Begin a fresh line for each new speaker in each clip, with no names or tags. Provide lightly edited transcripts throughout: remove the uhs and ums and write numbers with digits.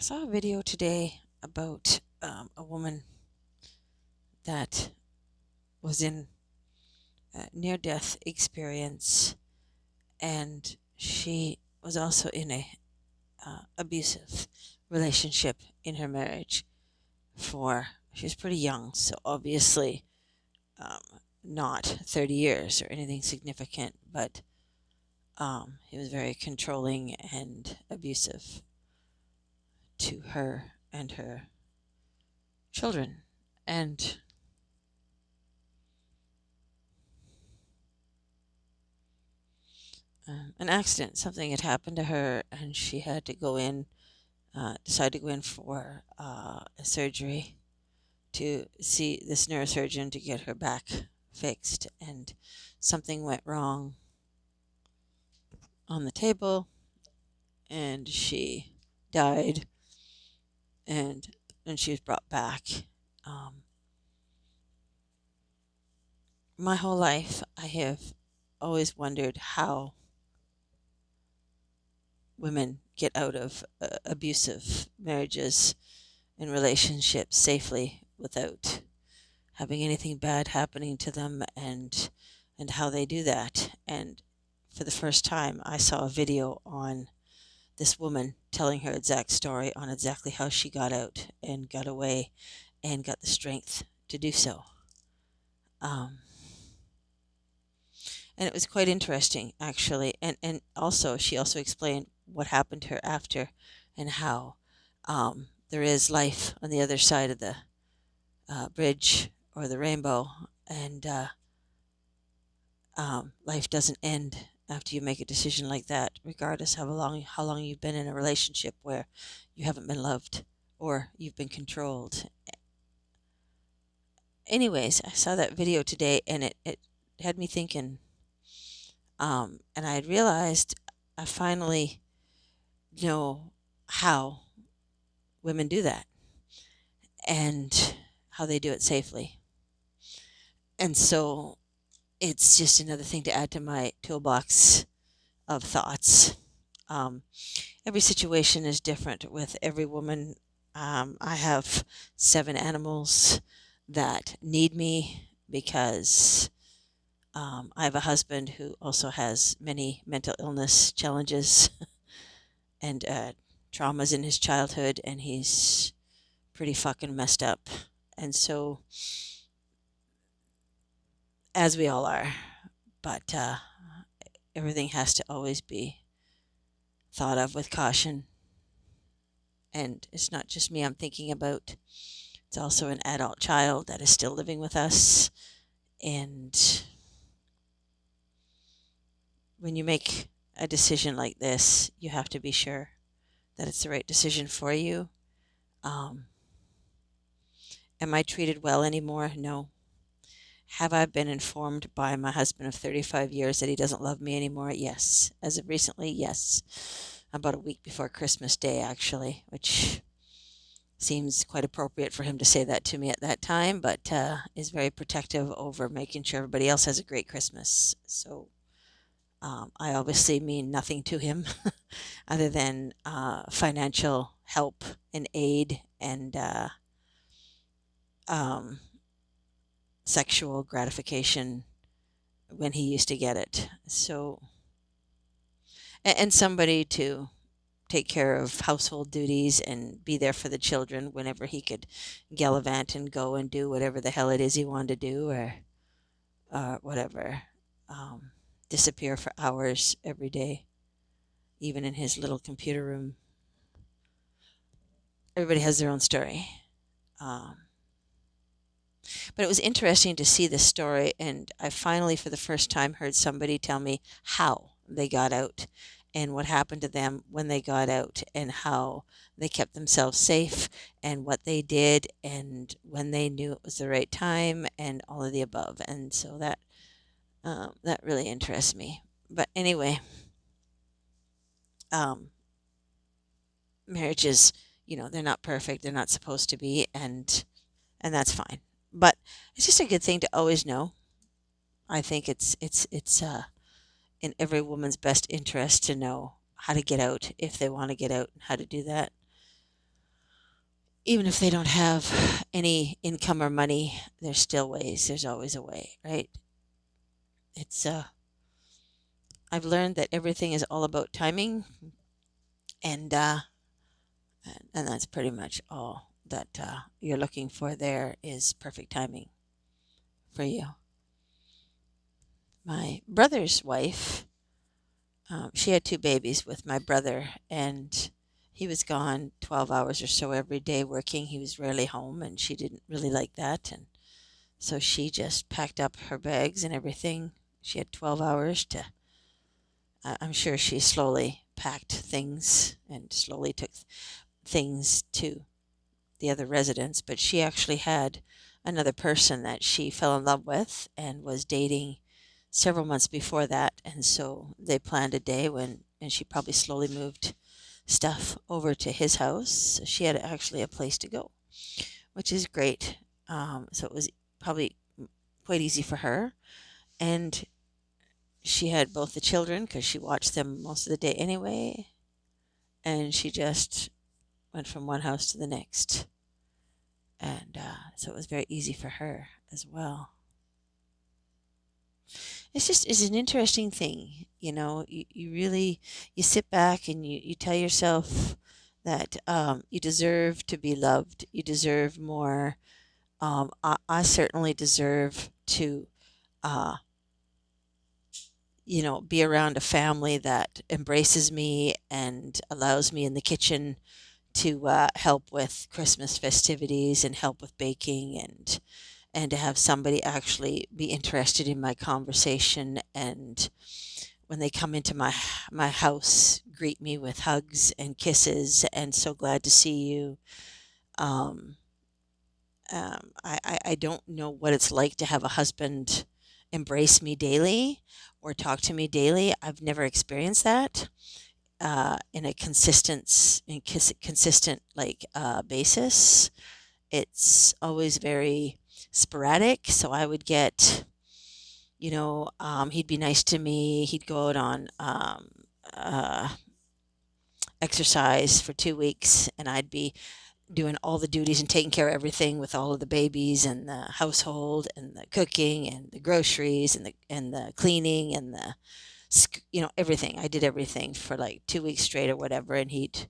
saw a video today about a woman that was in a near death experience, and she was also in a abusive relationship in her marriage for she was pretty young, so obviously um, not 30 years or anything significant, but he was very controlling and abusive to her and her children. And an accident, something had happened to her, and she had to go in, decided to go in for a surgery to see this neurosurgeon to get her back fixed. And something went wrong on the table, and she died, and then she was brought back. Um, my whole life, I have always wondered how women get out of abusive marriages and relationships safely without having anything bad happening to them, and how they do that. And for the first time, I saw a video on this woman telling her exact story on exactly how she got out and got away and got the strength to do so. Um, and it was quite interesting, actually. And also, she also explained what happened to her after, and how there is life on the other side of the bridge or the rainbow, and life doesn't end after you make a decision like that, regardless how long you've been in a relationship where you haven't been loved or you've been controlled. Anyways, I saw that video today, and it had me thinking. And I had realized I finally know how women do that and how they do it safely. And so it's just another thing to add to my toolbox of thoughts. Um, every situation is different with every woman. I have 7 animals that need me because I have a husband who also has many mental illness challenges and traumas in his childhood, and he's pretty fucking messed up. And so, as we all are, but everything has to always be thought of with caution. And it's not just me I'm thinking about, it's also an adult child that is still living with us. And when you make a decision like this, you have to be sure that it's the right decision for you. Um, am I treated well anymore? No. Have I been informed by my husband of 35 years that he doesn't love me anymore? Yes. As of recently, yes. About a week before Christmas Day, actually, which seems quite appropriate for him to say that to me at that time, but is very protective over making sure everybody else has a great Christmas. So I obviously mean nothing to him other than financial help and aid and um, sexual gratification when he used to get it. So, and somebody to take care of household duties and be there for the children whenever he could gallivant and go and do whatever the hell it is he wanted to do, or whatever. Um, Disappear for hours every day, even in his little computer room. Everybody has their own story. Um, but it was interesting to see this story, and I finally, for the first time, heard somebody tell me how they got out and what happened to them when they got out, and how they kept themselves safe, and what they did, and when they knew it was the right time, and all of the above. And so that really interests me. But anyway, um, marriages, they're not perfect. They're not supposed to be, and that's fine. But it's just a good thing to always know. I think it's in every woman's best interest to know how to get out if they want to get out and how to do that. even if they don't have any income or money, there's still ways. There's always a way, right? It's I've learned that everything is all about timing, and and that's pretty much all that you're looking for. There is perfect timing for you. My brother's wife, she had two babies with my brother, and he was gone 12 hours or so every day working. He was rarely home, and she didn't really like that. And so she just packed up her bags and everything. She had 12 hours to, I'm sure she slowly packed things and slowly took things to the other residents, but she actually had another person that she fell in love with and was dating several months before that. And so they planned a day when, and she probably slowly moved stuff over to his house. So she had actually a place to go, which is great. So it was probably quite easy for her. And she had both the children because she watched them most of the day anyway. And she just went from one house to the next. And so it was very easy for her as well. It's an interesting thing, you really, you sit back and you tell yourself that you deserve to be loved. You deserve more. I certainly deserve to uh, be around a family that embraces me and allows me in the kitchen to help with Christmas festivities and help with baking, and to have somebody actually be interested in my conversation, and when they come into my house, greet me with hugs and kisses and so glad to see you. Um, I don't know what it's like to have a husband embrace me daily or talk to me daily. I've never experienced that in a consistent like basis. It's always very sporadic. So I would get, he'd be nice to me. He'd go out on uh, exercise for 2 weeks, and I'd be doing all the duties and taking care of everything with all of the babies and the household and the cooking and the groceries and the cleaning and everything. I did everything for like 2 weeks straight or whatever, and he'd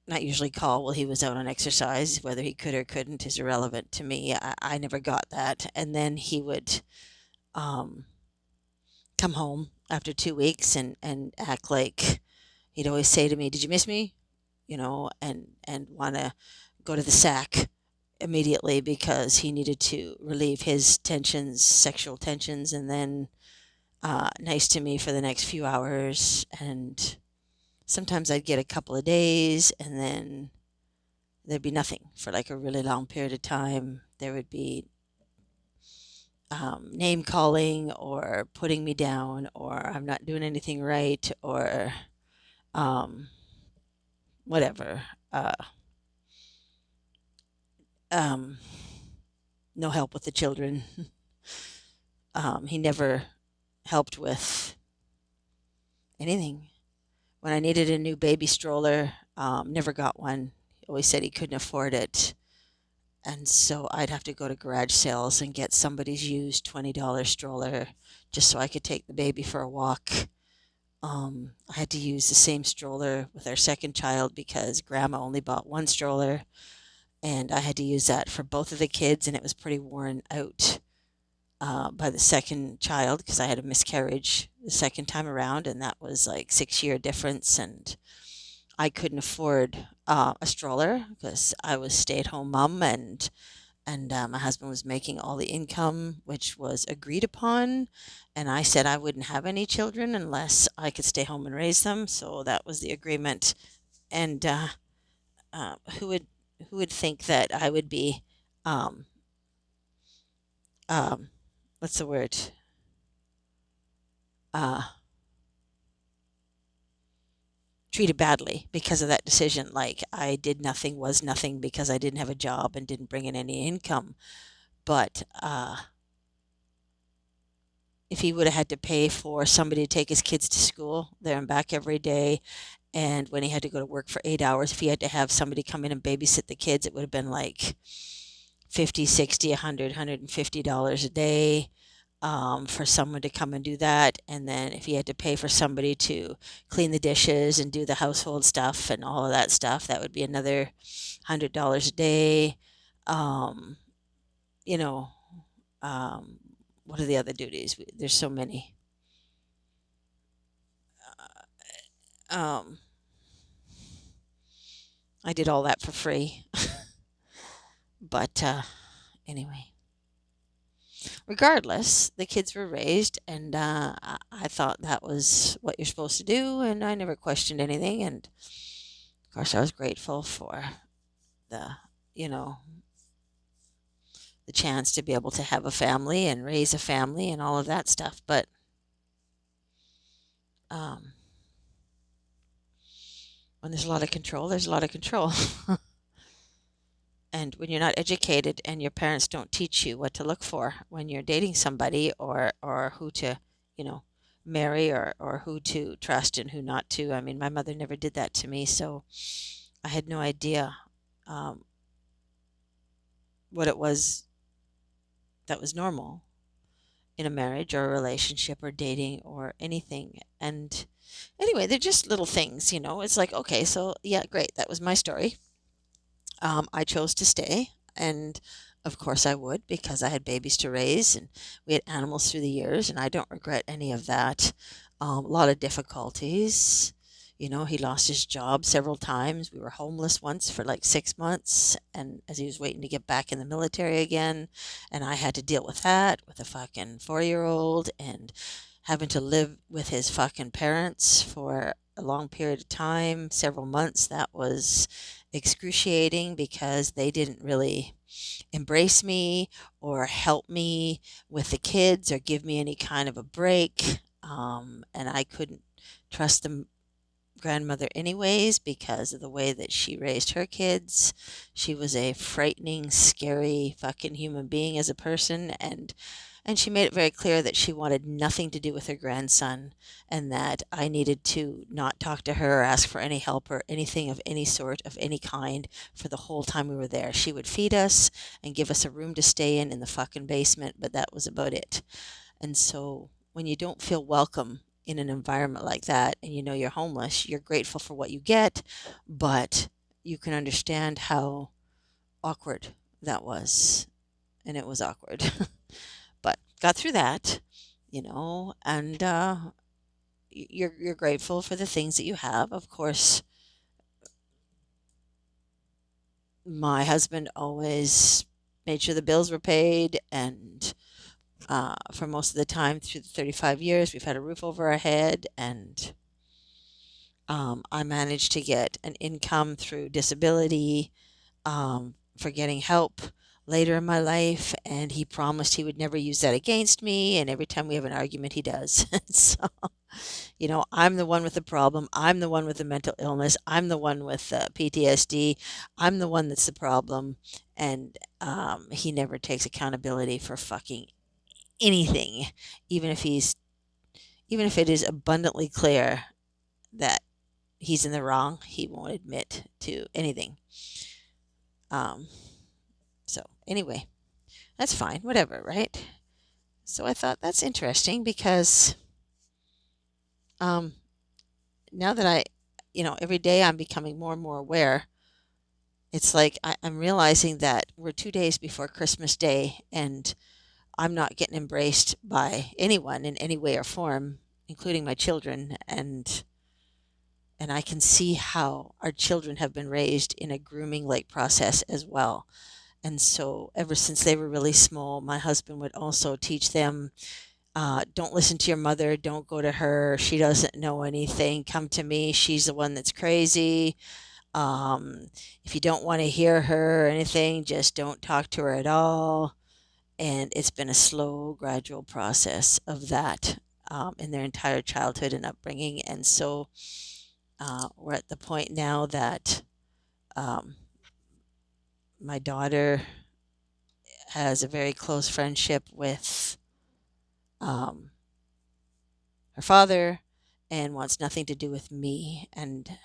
not usually call while he was out on exercise. Whether he could or couldn't is irrelevant to me. I never got that. And then he would um, come home after 2 weeks and act like, he'd always say to me, "Did you miss me?" And want to go to the sack immediately because he needed to relieve his tensions, sexual tensions, and then nice to me for the next few hours. And sometimes I'd get a couple of days, and then there'd be nothing for like a really long period of time. There would be name calling or putting me down, or I'm not doing anything right, or um, whatever. Um, no help with the children. He never helped with anything. When I needed a new baby stroller, never got one. He always said he couldn't afford it. And so I'd have to go to garage sales and get somebody's used $20 stroller just so I could take the baby for a walk. I had to use the same stroller with our second child because grandma only bought one stroller, and I had to use that for both of the kids, and it was pretty worn out by the second child because I had a miscarriage the second time around, and that was like 6 year difference, and I couldn't afford a stroller because I was stay-at-home mom, and my husband was making all the income, which was agreed upon, and I said I wouldn't have any children unless I could stay home and raise them. So that was the agreement. And uh, who would who would think that I would be um, um, what's the word? Uh, treated badly because of that decision. Like I did nothing, was nothing because I didn't have a job and didn't bring in any income. But if he would have had to pay for somebody to take his kids to school there and back every day, And when he had to go to work for 8 hours, if he had to have somebody come in and babysit the kids, it would have been like 50, 60, 100, $150 a day for someone to come and do that. And then if he had to pay for somebody to clean the dishes and do the household stuff and all of that stuff, that would be another $100 a day. Um, you know, um, what are the other duties? There's so many. Um, I did all that for free. But anyway, regardless, the kids were raised, and I thought that was what you're supposed to do, and I never questioned anything. And of course, I was grateful for the, you know, the chance to be able to have a family and raise a family and all of that stuff. But um, when there's a lot of control, there's a lot of control. And when you're not educated and your parents don't teach you what to look for when you're dating somebody, or who to, you know, marry, or who to trust and who not to. I mean, my mother never did that to me, so I had no idea um, what it was that was normal in a marriage or a relationship or dating or anything. And anyway, they're just little things, you know. It's like, okay, so yeah, great. That was my story. I chose to stay, and of course I would, because I had babies to raise and we had animals through the years, and I don't regret any of that. A lot of difficulties. You know, he lost his job several times. We were homeless once for like 6 months, and as he was waiting to get back in the military again, and I had to deal with that with a fucking 4-year-old and having to live with his fucking parents for a long period of time, several months. That was excruciating because they didn't really embrace me or help me with the kids or give me any kind of a break. And I couldn't trust the grandmother anyways because of the way that she raised her kids. She was a frightening, scary fucking human being as a person, and she made it very clear that she wanted nothing to do with her grandson, and that I needed to not talk to her or ask for any help or anything of any sort, of any kind, for the whole time we were there. She would feed us and give us a room to stay in the fucking basement, but that was about it. And so when you don't feel welcome in an environment like that, and you know you're homeless, you're grateful for what you get, but you can understand how awkward that was. And it was awkward. But got through that, you know, and you're grateful for the things that you have. Of course, my husband always made sure the bills were paid, and for most of the time through the 35 years, we've had a roof over our head, and I managed to get an income through disability for getting help later in my life, and he promised he would never use that against me, and every time we have an argument, he does. And so, you know, I'm the one with the problem. I'm the one with the mental illness. I'm the one with PTSD. I'm the one that's the problem, and he never takes accountability for fucking anything, even if he's even if it is abundantly clear that he's in the wrong. He won't admit to anything. Um, so anyway, that's fine, whatever, right? So I thought that's interesting because um, now that every day I'm becoming more and more aware. It's like I'm realizing that we're 2 days before Christmas Day, and I'm not getting embraced by anyone in any way or form, including my children. And I can see how our children have been raised in a grooming like process as well. And so ever since they were really small, my husband would also teach them, don't listen to your mother, don't go to her, she doesn't know anything, come to me, she's the one that's crazy. If you don't want to hear her or anything, just don't talk to her at all. And it's been a slow, gradual process of that in their entire childhood and upbringing. And so we're at the point now that um, my daughter has a very close friendship with um, her father, and wants nothing to do with me. And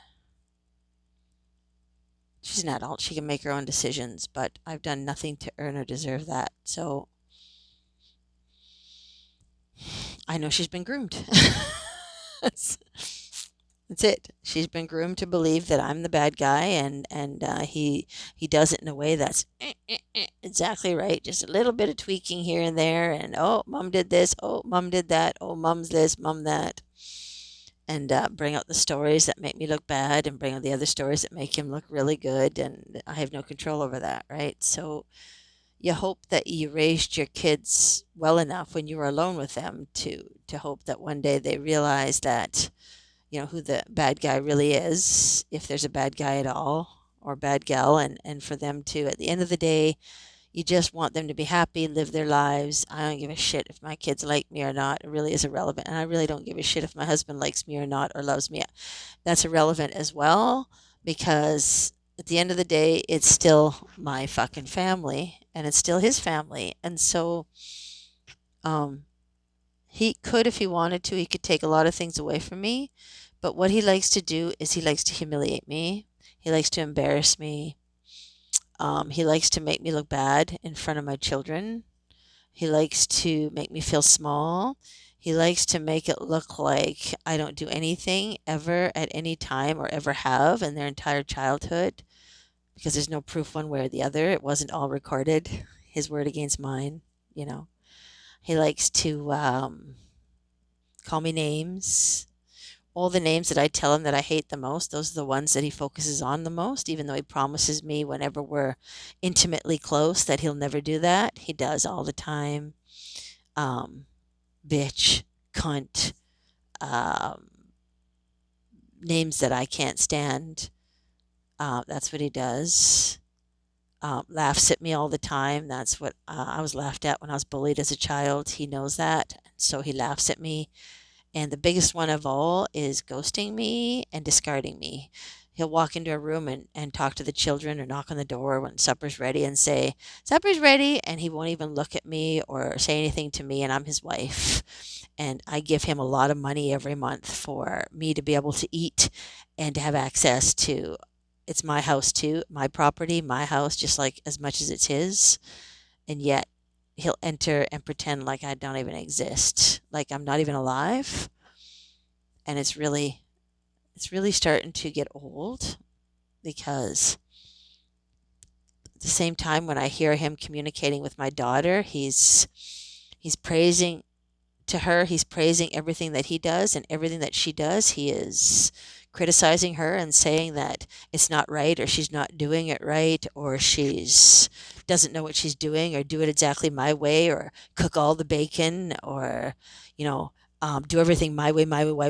she's an adult. She can make her own decisions, but I've done nothing to earn or deserve that. So I know she's been groomed. That's, that's it. She's been groomed to believe that I'm the bad guy, and he does it in a way that's exactly right. Just a little bit of tweaking here and there, and oh, mom did this. Oh, mom did that. Oh, mom's this, mom that, and bring out the stories that make me look bad, and bring out the other stories that make him look really good, and I have no control over that, right? So you hope that you raised your kids well enough when you were alone with them to hope that one day they realize that who the bad guy really is, if there's a bad guy at all or bad gal, and for them to, at the end of the day, you just want them to be happy, live their lives. I don't give a shit if my kids like me or not. It really is irrelevant. And I really don't give a shit if my husband likes me or not or loves me. That's irrelevant as well, because at the end of the day, it's still my fucking family and it's still his family. And so um, he could, if he wanted to, he could take a lot of things away from me. But what he likes to do is he likes to humiliate me. He likes to embarrass me. He likes to make me look bad in front of my children. He likes to make me feel small. He likes to make it look like I don't do anything ever at any time or ever have in their entire childhood, because there's no proof one way or the other. It wasn't all recorded. His word against mine, you know. He likes to call me names. All the names that I tell him that I hate the most, those are the ones that he focuses on the most, even though he promises me whenever we're intimately close that he'll never do that. He does all the time. Um, Bitch, cunt, um, names that I can't stand. That's what he does. Laughs at me all the time. That's what I was laughed at when I was bullied as a child. He knows that. So he laughs at me. And the biggest one of all is ghosting me and discarding me. He'll walk into a room and talk to the children or knock on the door when supper's ready and say, "Supper's ready." And he won't even look at me or say anything to me. And I'm his wife. And I give him a lot of money every month for me to be able to eat and to have access to. It's my house too, my property, my house, just like as much as it's his. And yet he'll enter and pretend like I don't even exist, like I'm not even alive. And it's really starting to get old, because at the same time when I hear him communicating with my daughter, he's praising to her, he's praising everything that he does, and everything that she does, he is criticizing her and saying that it's not right, or she's not doing it right, or she's doesn't know what she's doing, or do it exactly my way, or cook all the bacon, or you know do everything my way, my way,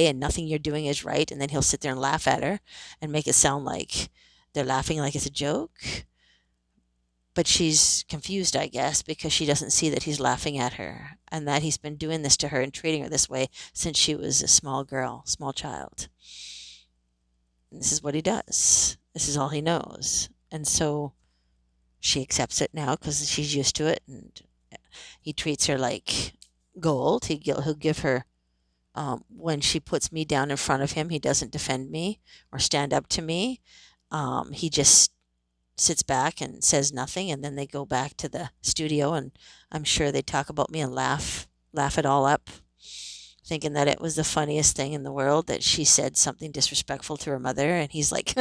and nothing you're doing is right. And then he'll sit there and laugh at her and make it sound like they're laughing like it's a joke. But she's confused, I guess, because she doesn't see that he's laughing at her and that he's been doing this to her and treating her this way since she was a small girl, small child. And this is what he does. This is all he knows. And so she accepts it now because she's used to it, and he treats her like gold. He'll give her, when she puts me down in front of him, he doesn't defend me or stand up to me. He just sits back and says nothing, and then they go back to the studio, and I'm sure they talk about me and laugh it all up, thinking that it was the funniest thing in the world that she said something disrespectful to her mother. And he's like,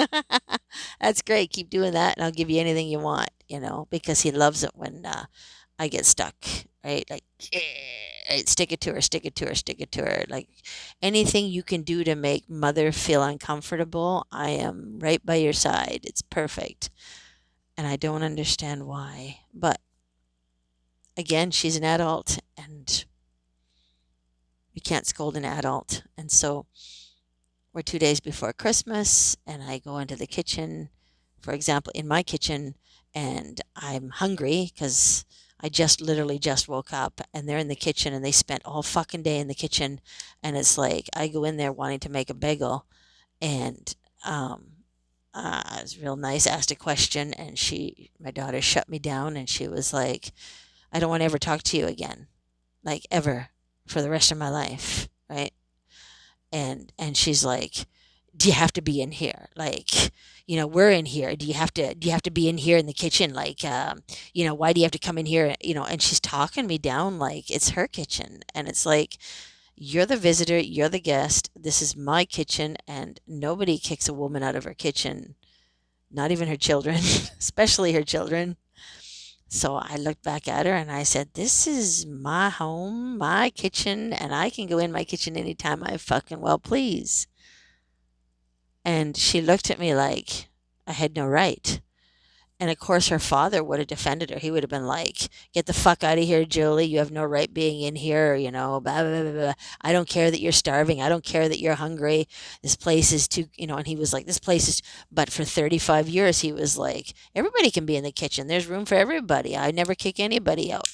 "That's great, keep doing that and I'll give you anything you want," because he loves it when I get stuck, right? Like, right, stick it to her, stick it to her, stick it to her. Like, anything you can do to make mother feel uncomfortable, I am right by your side. It's perfect. And I don't understand why. But again, she's an adult, and you can't scold an adult. And so we're 2 days before Christmas, and I go into the kitchen, for example, in my kitchen, and I'm hungry because I literally just woke up, and they're in the kitchen, and they spent all fucking day in the kitchen. And it's like I go in there wanting to make a bagel, and it was real nice, asked a question, and my daughter shut me down, and she was like, "I don't want to ever talk to you again, like ever." for the rest of my life, right? And she's like, do you have to be in here? Like, we're in here. Do you have to be in here in the kitchen? Like, why do you have to come in here? And she's talking me down like it's her kitchen. And it's like, you're the visitor, you're the guest. This is my kitchen, and nobody kicks a woman out of her kitchen, not even her children, especially her children. So I looked back at her and I said, this is my home, my kitchen, and I can go in my kitchen anytime I fucking well please. And she looked at me like I had no right. And of course, her father would have defended her. He would have been like, get the fuck out of here, Julie. You have no right being in here, blah, blah, blah, blah. I don't care that you're starving. I don't care that you're hungry. This place is too, and he was like, this place is, but for 35 years, he was like, everybody can be in the kitchen. There's room for everybody. I never kick anybody out,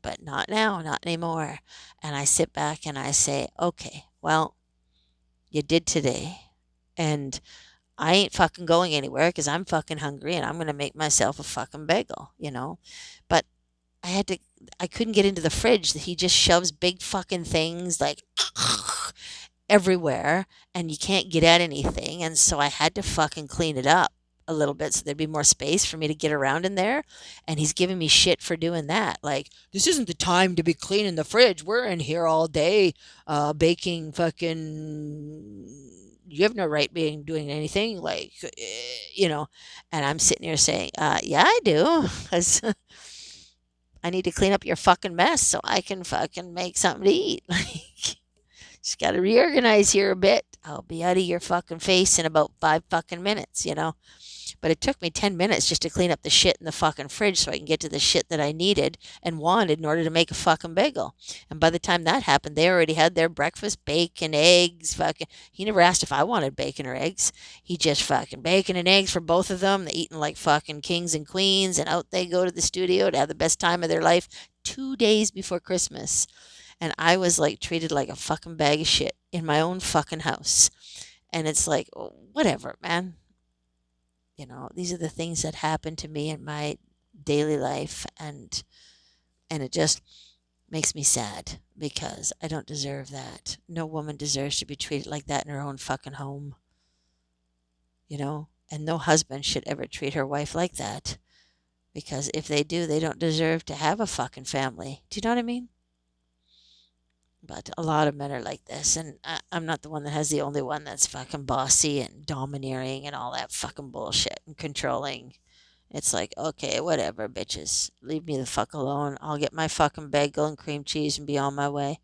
but not now, not anymore. And I sit back and I say, okay, well, you did today. And I ain't fucking going anywhere because I'm fucking hungry and I'm going to make myself a fucking bagel. But I couldn't get into the fridge. He just shoves big fucking things like everywhere and you can't get at anything. And so I had to fucking clean it up a little bit so there'd be more space for me to get around in there. And he's giving me shit for doing that. Like, this isn't the time to be cleaning the fridge. We're in here all day baking fucking. You have no right being doing anything like, and I'm sitting here saying, yeah, I do, because I need to clean up your fucking mess so I can fucking make something to eat. Like, just got to reorganize here a bit. I'll be out of your fucking face in about 5 fucking minutes. But it took me 10 minutes just to clean up the shit in the fucking fridge so I can get to the shit that I needed and wanted in order to make a fucking bagel. And by the time that happened, they already had their breakfast, bacon, eggs, fucking. He never asked if I wanted bacon or eggs. He just fucking bacon and eggs for both of them. They eating like fucking kings and queens, and out they go to the studio to have the best time of their life 2 days before Christmas. And I was like treated like a fucking bag of shit in my own fucking house. And it's like, whatever, man. These are the things that happen to me in my daily life, and it just makes me sad because I don't deserve that. No woman deserves to be treated like that in her own fucking home. And no husband should ever treat her wife like that, because if they do, they don't deserve to have a fucking family. Do you know what I mean? But a lot of men are like this, and I'm not the one that has the only one that's fucking bossy and domineering and all that fucking bullshit and controlling. It's like, okay, whatever, bitches. Leave me the fuck alone. I'll get my fucking bagel and cream cheese and be on my way.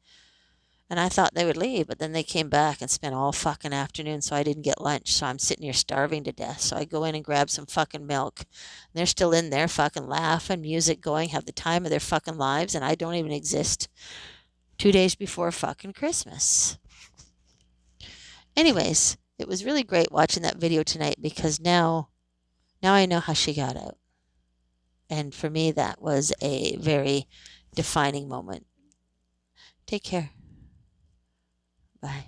And I thought they would leave, but then they came back and spent all fucking afternoon, so I didn't get lunch. So I'm sitting here starving to death. So I go in and grab some fucking milk. And they're still in there fucking laughing, music going, have the time of their fucking lives, and I don't even exist. 2 days before fucking Christmas. Anyways, it was really great watching that video tonight because now I know how she got out. And for me, that was a very defining moment. Take care. Bye.